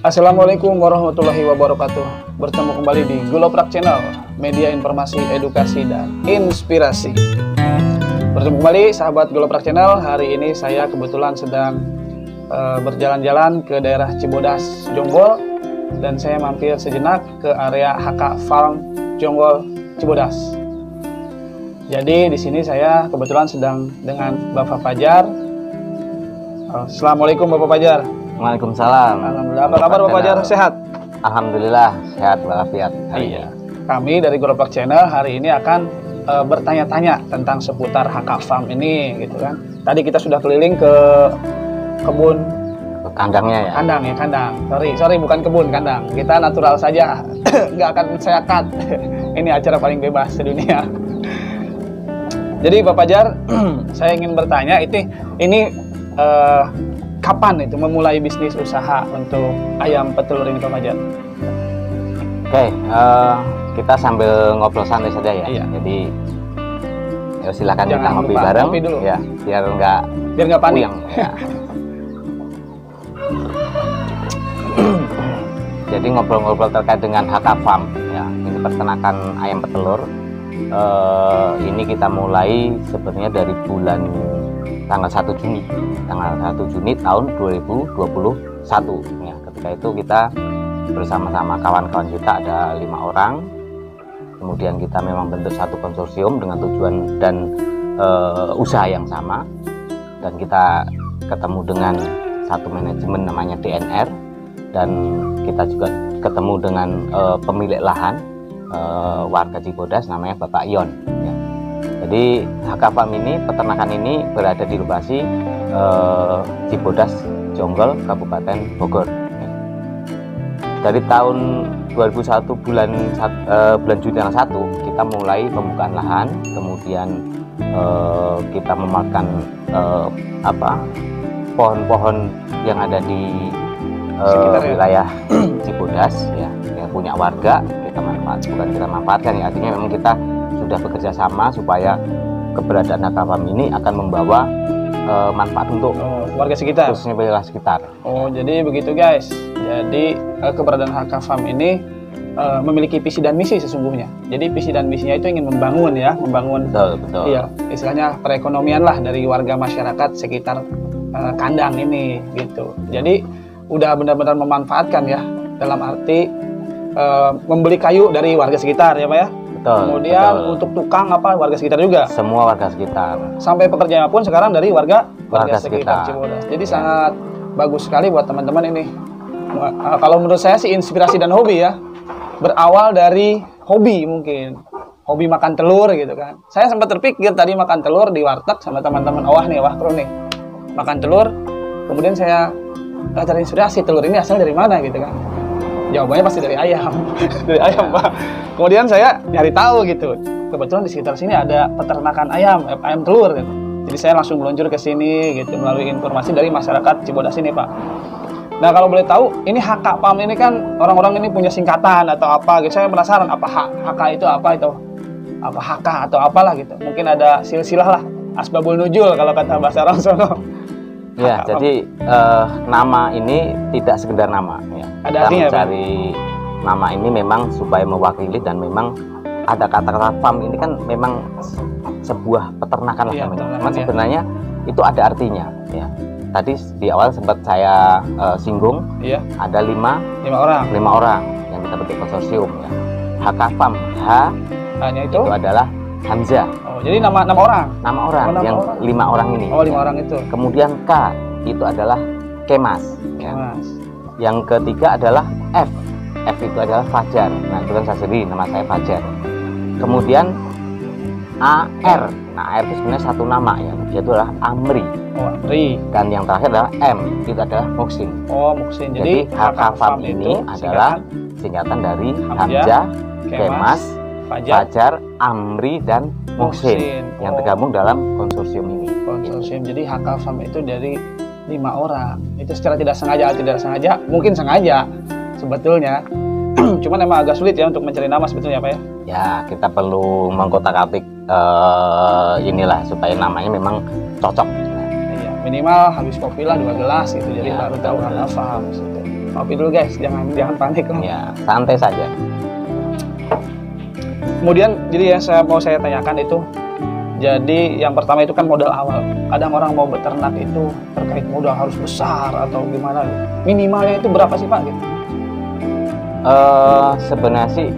Assalamualaikum warahmatullahi wabarakatuh. Bertemu kembali di Guloprak Channel, media informasi, edukasi, dan inspirasi. Bertemu kembali sahabat Guloprak Channel. Hari ini saya kebetulan sedang berjalan-jalan ke daerah Cibodas, Jonggol, dan saya mampir sejenak ke area HK Farm Jonggol, Cibodas. Jadi di sini saya kebetulan sedang dengan Bapak Fajar. Assalamualaikum Bapak Fajar. Waalaikumsalam. Alhamdulillah. Apa kabar Bapak Fajar? Sehat? Alhamdulillah sehat walafiat. Iya. Kami dari Guloprak Channel hari ini akan bertanya-tanya tentang seputar HK Farm ini, gitu kan. Tadi kita sudah keliling ke kebun, Ke kandangnya ya. kandang. Sorry, bukan kebun, kandang. Kita natural saja, nggak akan saya cut. Ini acara paling bebas sedunia. Jadi Bapak Fajar, saya ingin bertanya, ini kapan itu memulai bisnis usaha untuk ayam petelur ini Pak Fajar? Oke, kita sambil ngobrol santai saja ya. Iya. Jadi ya silakan Jangan kita ngopi lupa bareng ngopi dulu. ya, biar nggak panik. puyeng, ya. Jadi ngobrol-ngobrol terkait dengan HK Farm ya, ini peternakan ayam petelur. Ini kita mulai sebenarnya dari bulan tanggal 1 Juni tahun 2021 ya. Ketika itu kita bersama-sama kawan-kawan kita ada 5 orang, kemudian kita memang bentuk satu konsorsium dengan tujuan dan usaha yang sama, dan kita ketemu dengan satu manajemen namanya DNR, dan kita juga ketemu dengan pemilik lahan warga Cibodas namanya Bapak Ion ya. Jadi HK Farm ini, peternakan ini berada di lokasi Cibodas, Jonggol, Kabupaten Bogor. Dari tahun 2001 bulan Juni tanggal 1 kita mulai pembukaan lahan, kemudian kita memakan pohon-pohon yang ada di wilayah Cibodas ya, yang punya warga kita manfaatkan ya. Artinya memang kita sudah bekerja sama supaya keberadaan HK Farm ini akan membawa manfaat untuk warga sekitar, khususnya wilayah sekitar. Oh, jadi begitu guys. Jadi keberadaan HK Farm ini memiliki visi dan misi sesungguhnya. Jadi visi dan misinya itu ingin membangun. Betul. Iya, istilahnya perekonomian lah dari warga masyarakat sekitar kandang ini gitu. Jadi udah benar-benar memanfaatkan ya, dalam arti membeli kayu dari warga sekitar ya Pak ya. Kemudian untuk tukang warga sekitar juga. Semua warga sekitar. Sampai pekerjaan pun sekarang dari warga sekitar Cibodas. Jadi sangat bagus sekali buat teman-teman ini. Kalau menurut saya sih inspirasi dan hobi ya. Berawal dari hobi mungkin. Hobi makan telur gitu kan. Saya sempat terpikir tadi makan telur di warteg sama teman-teman wah kru nih. Makan telur, kemudian saya terinspirasi telur ini asal dari mana gitu kan. Jawabannya pasti dari ayam. Dari ayam Pak. Kemudian saya nyari tahu gitu. Kebetulan di sekitar sini ada peternakan ayam telur gitu. Jadi saya langsung meluncur ke sini gitu melalui informasi dari masyarakat Cibodas ini Pak. Nah kalau boleh tahu, ini HK Farm ini kan orang-orang ini punya singkatan atau apa gitu. Saya penasaran apa HK itu apa HK atau apalah gitu. Mungkin ada silsilah lah, asbabul nuzul kalau kata bahasa orang sono. Ya, jadi nama ini tidak sekedar nama ya. Ada kita artinya, mencari nama ini memang supaya mewakili, dan memang ada kata-kata farm ini kan memang sebuah peternakan lah namanya. Cuman sebenarnya itu ada artinya ya. Tadi di awal sempat saya singgung ya. Ada lima orang yang kita bentuk konsorsium ya. HK Farm, H-nya itu adalah Hamzah. Oh, jadi nama orang. Nama orang yang 5 orang ini. Oh, 5 orang itu. Kemudian K itu adalah Kemas. Ya. Yang ketiga adalah F. F itu adalah Fajar. Nah, itu kan saya sendiri, nama saya Fajar. Kemudian AR. Nah, AR itu sebenarnya satu nama ya. Yaitu adalah Amri. Oh, Amri. Dan yang terakhir adalah M. Itu adalah Muksin. Oh, Muksin. Jadi HK Farm ini adalah singkatan dari Hamzah, Kemas, Fajar, Amri, dan Muksin yang tergabung dalam konsorsium ini. Konsorsium. Jadi HK Farm itu dari 5 orang. Itu secara tidak sengaja, mungkin sengaja sebetulnya. Cuman emang agak sulit ya untuk mencari nama sebetulnya Pak ya. Ya, kita perlu mengkotak-atik inilah supaya namanya memang cocok. Iya, minimal habis kopi lah 2 gelas gitu. Jadi baru tahu HK Farm gitu. Ngopi dulu guys, jangan panik loh. Ya, santai saja. Kemudian jadi saya tanyakan itu, jadi yang pertama itu kan modal awal. Kadang orang mau beternak itu terkait modal harus besar atau gimana, minimalnya itu berapa sih Pak? Gitu. Sebenarnya sih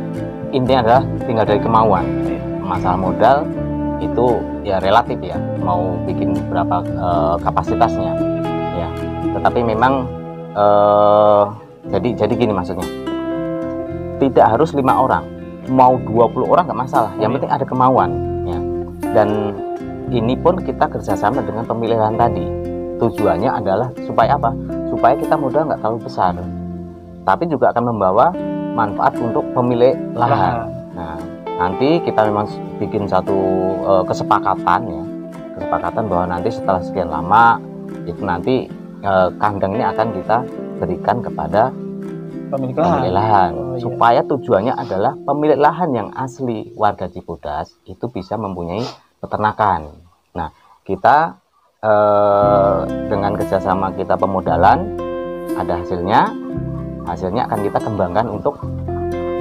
intinya adalah tinggal dari kemauan. Masalah modal itu ya relatif ya, mau bikin berapa kapasitasnya ya. Tetapi memang jadi gini maksudnya, tidak harus 5 orang, mau 20 orang nggak masalah, yang penting ada kemauan ya. Dan ini pun kita kerjasama dengan pemilihan tadi. Tujuannya adalah supaya apa? Supaya kita modal nggak terlalu besar, tapi juga akan membawa manfaat untuk pemilik lahan. Nah, nanti kita memang bikin satu kesepakatan ya, kesepakatan bahwa nanti setelah sekian lama itu nanti kandang ini akan kita berikan kepada pemilik lahan. Supaya tujuannya adalah pemilik lahan yang asli warga Cibodas itu bisa mempunyai peternakan. Nah, kita dengan kerjasama kita pemodalan, ada hasilnya akan kita kembangkan untuk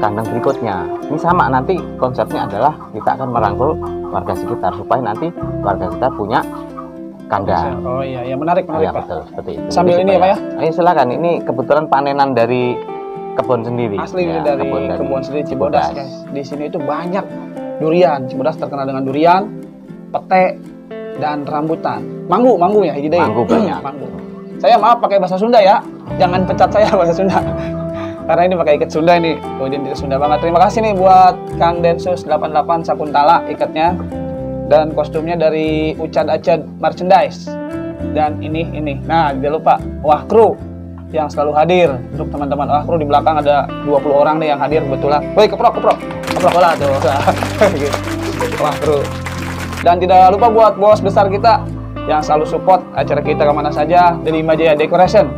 kandang berikutnya. Ini sama, nanti konsepnya adalah kita akan merangkul warga sekitar supaya nanti warga sekitar punya kandang. Oh iya, ya menarik ya, Pak. Betul, seperti itu. Sambil jadi ini ya Pak ya? Ayo silakan, ini kebetulan panenan dari kebun sendiri. Asli ya, dari kebun sendiri Cibodas guys. Di sini itu banyak durian. Cibodas terkenal dengan durian, pete, dan rambutan. Manggu ya, hijau. Manggu banyak. Manggu. Saya maaf pakai bahasa Sunda ya, jangan pecat saya bahasa Sunda. Karena ini pakai ikat Sunda ini, identitas Sunda banget. Terima kasih nih buat Kang Densus 88 Sakuntala ikatnya, dan kostumnya dari Ucad Acad Merchandise. Dan ini. Nah, jangan lupa Wah Kru yang selalu hadir untuk teman-teman Wah Kru. Di belakang ada 20 orang nih yang hadir kebetulan. Woi, keprok bola tuh. Wah Kru. Dan tidak lupa buat bos besar kita yang selalu support acara kita kemana saja, Delima Jaya Decoration.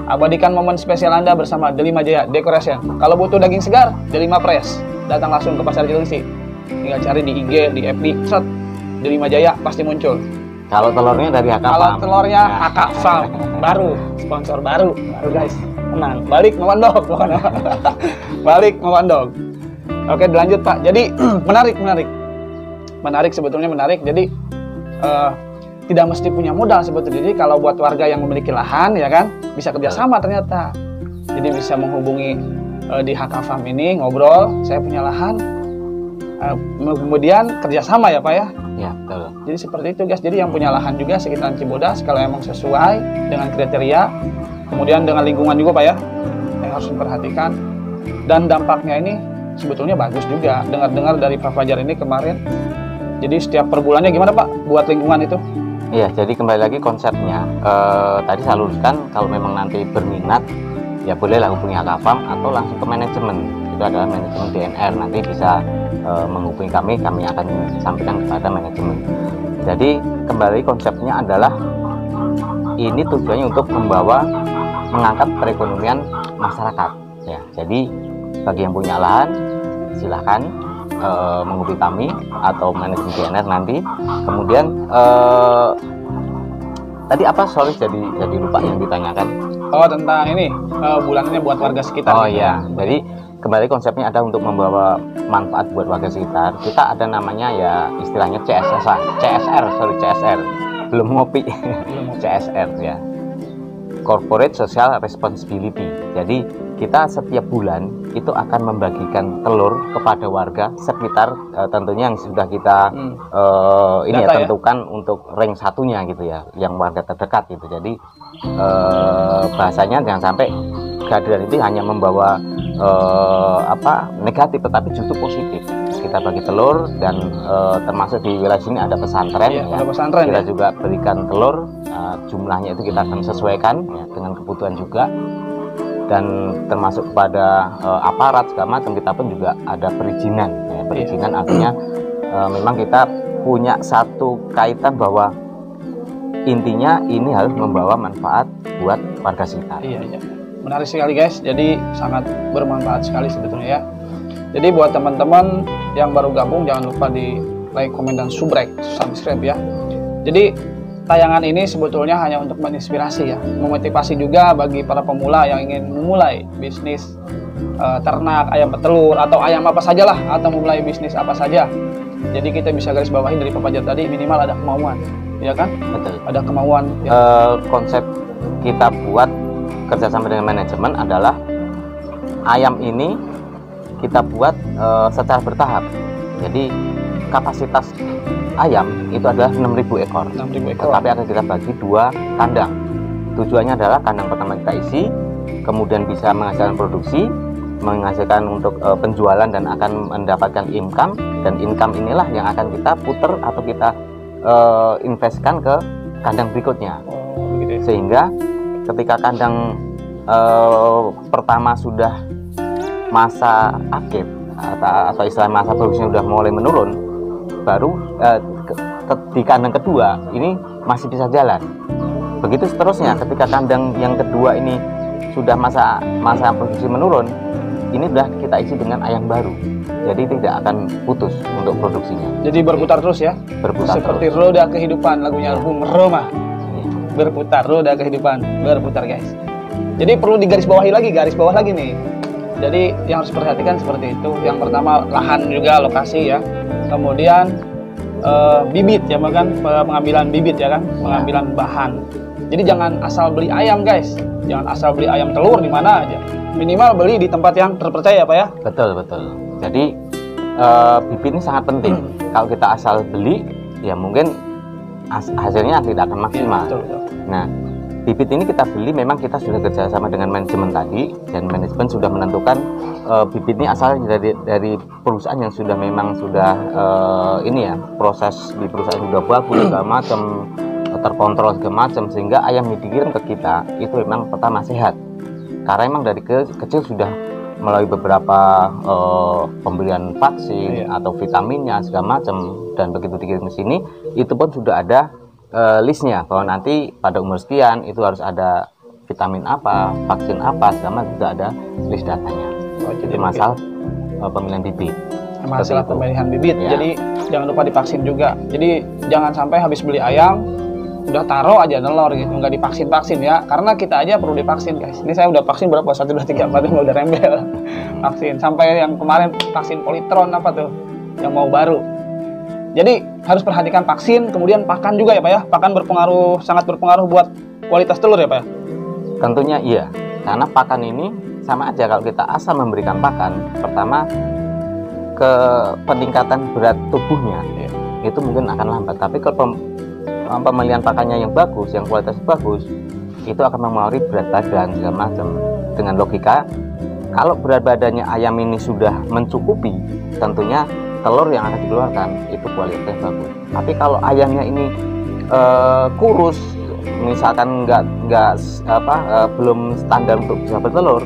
Abadikan momen spesial Anda bersama Delima Jaya Decoration. Kalau butuh daging segar, Delima Press. Datang langsung ke Pasar Cilengsi. Tinggal cari di IG, di FB, set Delima Jaya pasti muncul. Kalau telurnya dari HK Farm. Kalau telurnya HK Farm, baru sponsor baru guys. Tenang, balik memandok. Balik memandok. Oke, dilanjut Pak. Jadi menarik sebetulnya menarik. Jadi tidak mesti punya modal sebetulnya. Jadi kalau buat warga yang memiliki lahan ya kan, bisa kerjasama ternyata. Jadi bisa menghubungi di HK Farm ini, ngobrol, saya punya lahan, kemudian kerjasama ya Pak ya. Ya, betul. Jadi seperti itu guys. Jadi yang punya lahan juga sekitaran Cibodas, kalau emang sesuai dengan kriteria, kemudian dengan lingkungan juga Pak ya, yang harus diperhatikan. Dan dampaknya ini sebetulnya bagus juga. Dengar-dengar dari Pak Fajar ini kemarin, jadi setiap per bulannya gimana Pak buat lingkungan itu? Iya, jadi kembali lagi konsepnya. Tadi saya luruskan, kalau memang nanti berminat, ya bolehlah hubungi HK Farm atau langsung ke manajemen. Itu adalah manajemen DNR. Nanti bisa menghubungi kami akan sampaikan kepada manajemen. Jadi kembali konsepnya adalah ini tujuannya untuk mengangkat perekonomian masyarakat. Ya, jadi bagi yang punya lahan, silahkan menghubungi kami atau manajemen DNR nanti. Kemudian tadi apa, sorry jadi lupa yang ditanyakan. Oh, tentang ini bulanannya buat warga sekitar. Oh iya, jadi kembali konsepnya ada untuk membawa manfaat buat warga sekitar. Kita ada namanya ya istilahnya CSR, belum ngopi. CSR ya, Corporate Social Responsibility. Jadi kita setiap bulan itu akan membagikan telur kepada warga sekitar, tentunya yang sudah kita ini ya, tentukan untuk rank satunya gitu ya, yang warga terdekat gitu. Jadi bahasanya jangan sampai kehadiran itu hanya membawa negatif, tetapi justru positif. Kita bagi telur dan termasuk di wilayah sini ada pesantren, iya, ya. Ada pesantren, kita ya? juga berikan telur, jumlahnya itu kita akan sesuaikan ya, dengan kebutuhan juga. Dan termasuk pada aparat segala macam, kita pun juga ada perizinan ya. Perizinan artinya memang kita punya satu kaitan bahwa intinya ini harus membawa manfaat buat warga sekitar. Iya. Menarik sekali guys, jadi sangat bermanfaat sekali sebetulnya ya. Jadi buat teman-teman yang baru gabung, jangan lupa di like, komen, dan subscribe ya. Jadi tayangan ini sebetulnya hanya untuk menginspirasi ya, memotivasi juga bagi para pemula yang ingin memulai bisnis ternak ayam petelur atau ayam apa sajalah, atau memulai bisnis apa saja. Jadi kita bisa garis bawahi dari Pak Fajar tadi, minimal ada kemauan, ya kan? Betul. Ada kemauan. Ya. Konsep kita buat kerjasama dengan manajemen adalah ayam ini kita buat secara bertahap. Jadi kapasitas ayam itu adalah 6.000 ekor. 6.000 ekor. Tapi akan kita bagi 2 kandang. Tujuannya adalah kandang pertama kita isi, kemudian bisa menghasilkan produksi, menghasilkan untuk penjualan dan akan mendapatkan income, dan income inilah yang akan kita puter atau kita investkan ke kandang berikutnya. Oh, begitu ya. Sehingga ketika kandang pertama sudah masa akhir atau istilah masa produksinya sudah mulai menurun, baru di kandang kedua ini masih bisa jalan. Begitu seterusnya, ketika kandang yang kedua ini sudah masa produksi menurun, ini sudah kita isi dengan ayam baru, jadi tidak akan putus untuk produksinya. Jadi berputar terus ya, Berputar seperti terus. roda kehidupan, lagunya Bung Roma. Iya. Berputar roda kehidupan, berputar guys. Jadi perlu digaris bawahi lagi, garis bawah lagi nih. Jadi yang harus perhatikan seperti itu. Yang pertama lahan juga, lokasi ya. Kemudian bibit ya, kan pengambilan bibit ya kan, pengambilan bahan. Jadi jangan asal beli ayam guys, jangan asal beli ayam telur di mana aja. Minimal beli di tempat yang terpercaya Pak ya. Betul. Jadi bibit ini sangat penting. Kalau kita asal beli, ya mungkin hasilnya tidak akan maksimal. Ya, betul. Nah, bibit ini kita beli, memang kita sudah kerjasama dengan manajemen tadi, dan manajemen sudah menentukan bibit ini asal dari perusahaan yang sudah ini ya, proses di perusahaan sudah bagus segala macam, terkontrol segala macam, sehingga ayam yang dikirim ke kita itu memang pertama sehat, karena memang dari kecil sudah melalui beberapa pemberian vaksin atau vitaminnya segala macam, dan begitu dikirim ke sini itu pun sudah ada listnya bahwa nanti pada umur sekian itu harus ada vitamin apa, vaksin apa, segala macam, sudah ada list datanya. Jadi masalah pemilihan bibit. Masalah pemilihan bibit. Ya. Jadi jangan lupa divaksin juga. Jadi jangan sampai habis beli ayam udah taruh aja nelor gitu, nggak divaksin ya. Karena kita aja perlu divaksin guys. Ini saya udah vaksin berapa? 1, 2, 3, 4, 5 udah rembel vaksin. Sampai yang kemarin vaksin politron apa tuh, yang mau baru. Jadi harus perhatikan vaksin, kemudian pakan juga ya Pak ya. Pakan sangat berpengaruh buat kualitas telur ya Pak ya. Tentunya iya, karena pakan ini sama aja, kalau kita asal memberikan pakan, pertama ke peningkatan berat tubuhnya itu mungkin akan lambat. Tapi kalau pemilihan pakannya yang bagus, yang kualitas bagus, itu akan mempengaruhi berat badan segala macam. Dengan logika, kalau berat badannya ayam ini sudah mencukupi, tentunya telur yang akan dikeluarkan itu kualitasnya bagus. Tapi kalau ayamnya ini kurus, misalkan belum standar untuk bisa bertelur,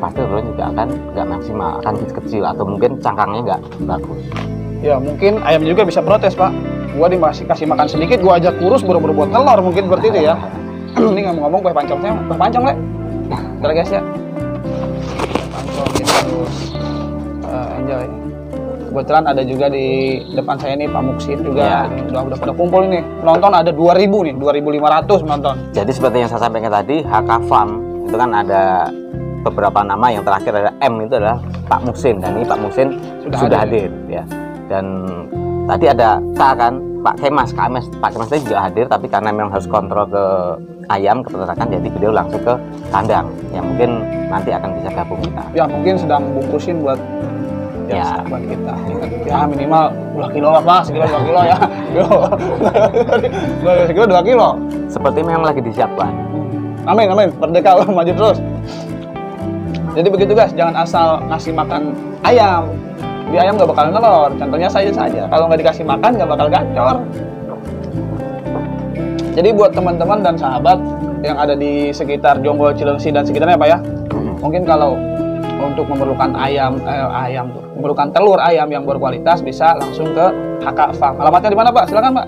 pasti telurnya juga akan nggak maksimal, akan kecil atau mungkin cangkangnya nggak bagus. Ya mungkin ayam juga bisa protes Pak. Gua kasih makan sedikit, gua ajak kurus buru-buru buat telur, mungkin seperti itu ya. Ini ngomong-ngomong kue pancong Le. Bentar guys ya. Pancong kita harus enjoy. Kebetulan ada juga di depan saya nih Pak Muksin juga. Ya. Udah pada kumpul ini. Penonton ada 2.000 nih, 2.500 penonton. Jadi seperti yang saya sampaikan tadi, HK Farm itu kan ada beberapa nama, yang terakhir ada M itu adalah Pak Muksin, dan ini Pak Muksin sudah hadir ya. Dan tadi ada K kan, Pak Kemas tadi juga hadir, tapi karena memang harus kontrol ke ayam, ke peternakan, jadi beliau langsung ke kandang. Ya mungkin nanti akan bisa gabung kita. Ya mungkin sedang bungkusin buat buat kita. Ya minimal 2 kilo lah Pak, sekitar 2 kilo ya. Sekitar 2 kilo. Seperti memang lagi disiapkan. Amin, merdeka, maju terus. Jadi begitu guys, jangan asal ngasih makan ayam. Di ayam nggak bakal nelor. Contohnya saya saja, kalau nggak dikasih makan nggak bakal gacor. Jadi buat teman-teman dan sahabat yang ada di sekitar Jonggol, Cilengsi dan sekitarnya Pak ya, mungkin kalau untuk memerlukan memerlukan telur ayam yang berkualitas, bisa langsung ke HK Farm. Alamatnya di mana Pak? Silakan Pak.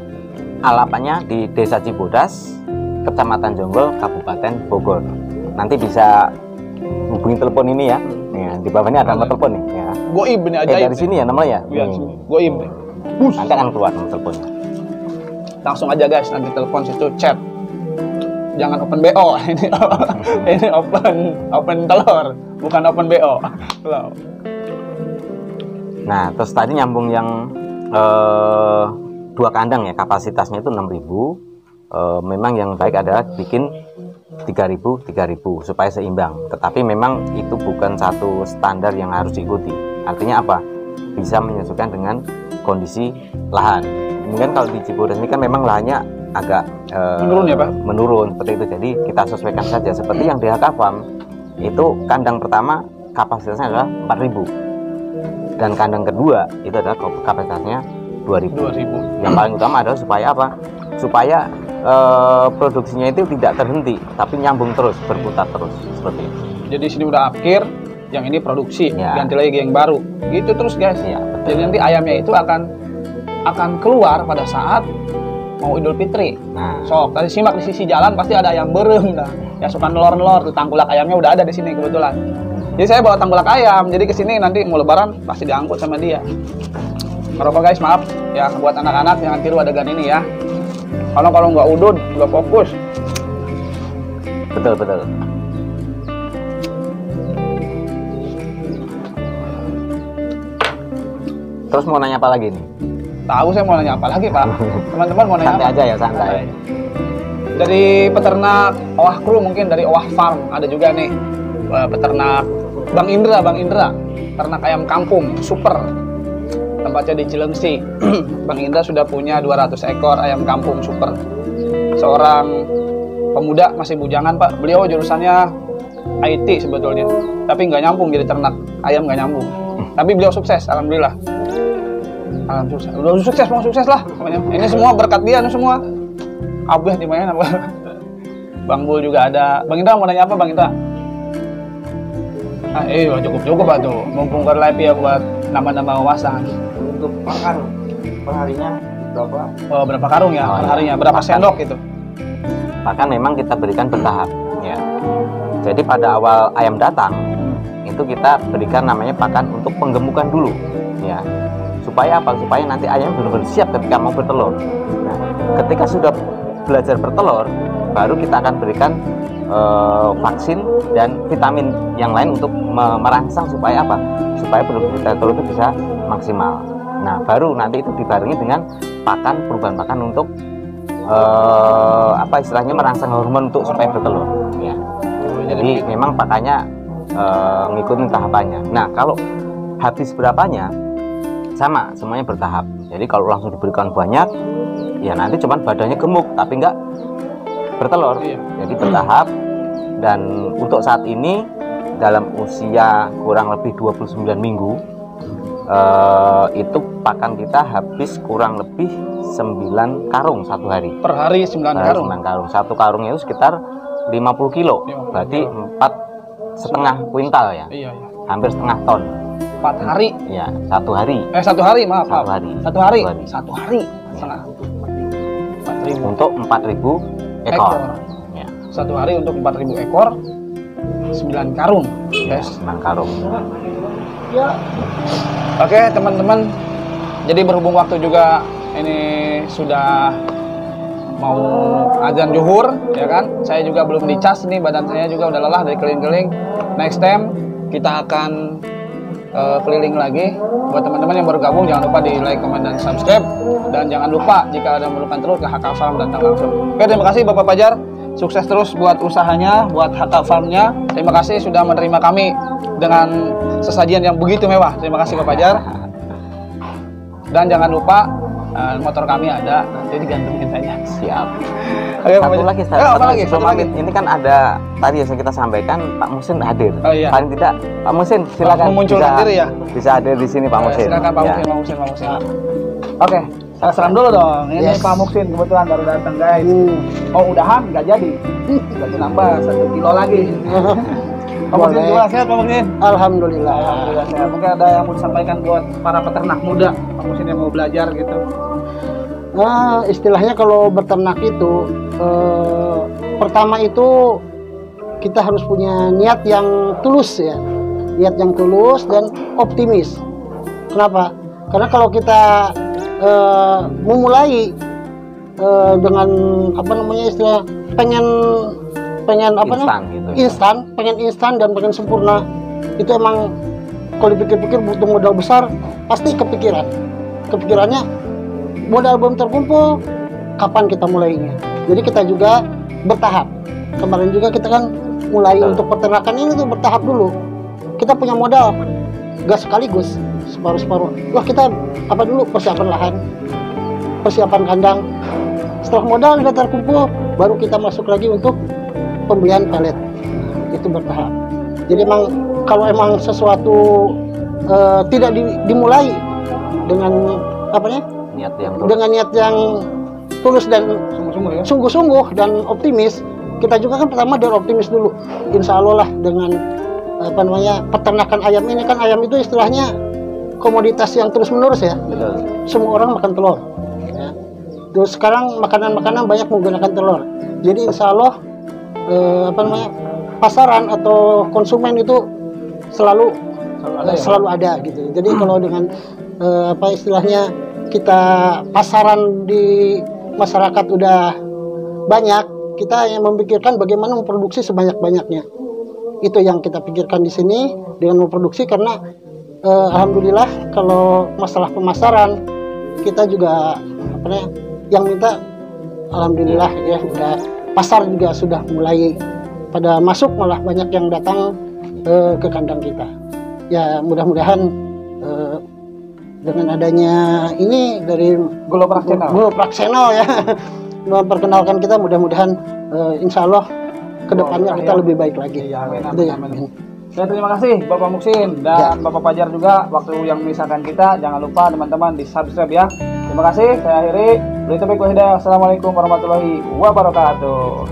Alamatnya di Desa Cibodas, Kecamatan Jonggol, Kabupaten Bogor. Nanti bisa hubungi telepon ini ya. Di bawahnya ada nomor telepon nih ya. Goib ini aja. Dari sini ya namanya. Iya, Goib nih. Nanti akan keluar nomor teleponnya. langsung aja guys, nanti telepon situ chat. Jangan open BO. Ini open telur, bukan open BO. Nah, terus tadi nyambung yang 2 kandang ya, kapasitasnya itu 6.000. Memang yang baik adalah bikin 3.000 supaya seimbang. Tetapi memang itu bukan satu standar yang harus diikuti. Artinya apa? Bisa menyesuaikan dengan kondisi lahan. Mungkin kalau di Cibodas ini kan memang lahannya agak menurun ya Pak? Menurun seperti itu. Jadi kita sesuaikan saja. Seperti yang di HK Farm itu kandang pertama kapasitasnya adalah 4.000 dan kandang kedua itu adalah kapasitasnya 2.000. Yang paling utama adalah supaya apa? Supaya produksinya itu tidak terhenti, tapi nyambung terus, berputar terus seperti itu. Jadi sini udah akhir, yang ini produksi, ya. Ganti lagi yang baru, gitu terus guys. Ya, jadi nanti ayamnya itu akan keluar pada saat mau Idul Fitri. Nah, Sok, tadi simak di sisi jalan pasti ada ayam berem dah. Ya suka nelor-nelor tuh, tangkulak ayamnya udah ada di sini kebetulan. Jadi saya bawa tangkulak ayam, jadi kesini nanti mau lebaran pasti diangkut sama dia. Merokok guys, maaf ya buat anak-anak jangan tiru adegan ini ya. Kalau nggak udud, nggak fokus. Betul. Terus mau nanya apa lagi nih? Tahu saya mau nanya apa lagi Pak? Teman-teman mau nanya santai apa? Aja ya, santai. Dari peternak Owah Kru, mungkin dari Owah Farm ada juga nih peternak Bang Indra, ternak ayam kampung super. Tempatnya di Cilengsi. Bang Indra sudah punya 200 ekor ayam kampung super. Seorang pemuda masih bujangan Pak. Beliau jurusannya IT sebetulnya, tapi nggak nyambung jadi ternak ayam, nggak nyambung. Tapi beliau sukses, alhamdulillah. Udah sukses, mau sukses lah. Ini semua berkat dia, ini semua. Abah di mana? Bang Bul juga ada. Bang Indra mau nanya apa Bang Indra? Cukup Pak tuh. Mumpung live ya buat nambah-nambah wawasan. Untuk makan perharinya berapa? Oh, berapa karung ya perharinya? Berapa sendok gitu? Bahkan memang kita berikan bertahap ya. Jadi pada awal ayam datang itu kita berikan namanya pakan untuk penggemukan dulu ya. Supaya apa? Supaya nanti ayam benar-benar siap ketika mau bertelur. Nah, ketika sudah belajar bertelur, baru kita akan berikan vaksin dan vitamin yang lain untuk merangsang supaya apa? Supaya produksi telur itu bisa maksimal. Nah, baru nanti itu dibarengi dengan perubahan pakan untuk istilahnya merangsang hormon untuk supaya bertelur ya. Jadi memang pakannya ngikutin tahapannya. Nah, kalau habis berapanya sama, semuanya bertahap. Jadi kalau langsung diberikan banyak ya nanti cuman badannya gemuk tapi enggak bertelur. Jadi bertahap. Dan untuk saat ini dalam usia kurang lebih 29 minggu itu pakan kita habis kurang lebih 9 karung satu hari. Per hari 9 karung? 9 karung. Satu karungnya itu sekitar 50 kilo. Berarti 4,5 kuintal ya. Iya. Hampir setengah ton. 4 hari? Ya, satu hari. Satu hari, maaf. Satu hari. Satu hari. Setengah. 4.000. Untuk 4.000 ekor. Ya. Satu hari untuk 4.000 ekor. 9 karung, guys. 9 karung. Ya. Oke, teman-teman. Jadi berhubung waktu juga ini sudah mau azan zuhur, ya kan? Saya juga belum dicas nih, badan saya juga udah lelah dari keliling-keliling. Next time kita akan keliling lagi. Buat teman-teman yang baru gabung, jangan lupa di like, comment, dan subscribe. Dan jangan lupa jika ada memerlukan telur ke HK Farm datang langsung. Oke, terima kasih Bapak Fajar. Sukses terus buat usahanya, buat HK Farm-nya. Terima kasih sudah menerima kami dengan sesajian yang begitu mewah. Terima kasih Bapak Fajar. Dan jangan lupa motor kami ada, nanti digantungin saja. Siap. Oke, satu lagi, apa lagi? Ini kan ada tadi yang kita sampaikan, Pak Musin hadir. Oh, iya. Paling tidak Pak Musin silakan memunculkan diri ya. Bisa hadir di sini Pak Musin. Silakan Pak Musin. Oke, salam dulu dong. Ini Pak Musin kebetulan baru datang guys. Oh udahan nggak jadi. Lagi nambah 1 kilo lagi. Pak Musin gimana sehat Pak Musin? Alhamdulillah. Alhamdulillah sehat. Mungkin ada yang mau disampaikan buat para peternak muda Pak Musin yang mau belajar gitu. Nah, istilahnya kalau beternak itu pertama itu kita harus punya niat yang tulus ya, niat yang tulus dan optimis. Kenapa? Karena kalau kita memulai dengan apa namanya istilah pengen apa Instan gitu. pengen instan dan pengen sempurna, itu emang kalau dipikir-pikir butuh modal besar, pasti kepikirannya modal belum terkumpul, kapan kita mulainya. Jadi kita juga bertahap. Kemarin juga kita kan mulai untuk peternakan ini tuh bertahap dulu. Kita punya modal, gak sekaligus, separuh-separuh. Wah, kita apa dulu, persiapan lahan, persiapan kandang. Setelah modal sudah terkumpul, baru kita masuk lagi untuk pembelian pelet. Itu bertahap. Jadi emang kalau emang sesuatu tidak dimulai dengan apa ya? Dengan niat yang tulus dan sungguh-sungguh dan optimis, kita juga kan pertama dari optimis dulu. Insya Allah lah dengan apa namanya peternakan ayam ini, kan ayam itu istilahnya komoditas yang terus menerus ya. Betul. Semua orang makan telur. Ya. Terus sekarang makanan-makanan banyak menggunakan telur. Jadi insya Allah apa namanya pasaran atau konsumen itu selalu ada gitu. Jadi kalau dengan apa istilahnya kita pasaran di masyarakat udah banyak, kita yang memikirkan bagaimana memproduksi sebanyak-banyaknya. Itu yang kita pikirkan di sini dengan memproduksi, karena alhamdulillah kalau masalah pemasaran kita juga apa ya, yang minta alhamdulillah ya udah pasar juga sudah mulai pada masuk, malah banyak yang datang ke kandang kita. Ya mudah-mudahan dengan adanya ini dari Gloprak Channel ya memperkenalkan kita, mudah-mudahan insya Allah kedepannya kita lebih baik lagi. Ya, amin, Itu ya. amin. Ya, terima kasih Bapak Muksin dan Bapak Fajar juga waktu yang memisahkan kita. Jangan lupa teman-teman di subscribe ya. Terima kasih. Saya akhiri. Assalamualaikum warahmatullahi wabarakatuh.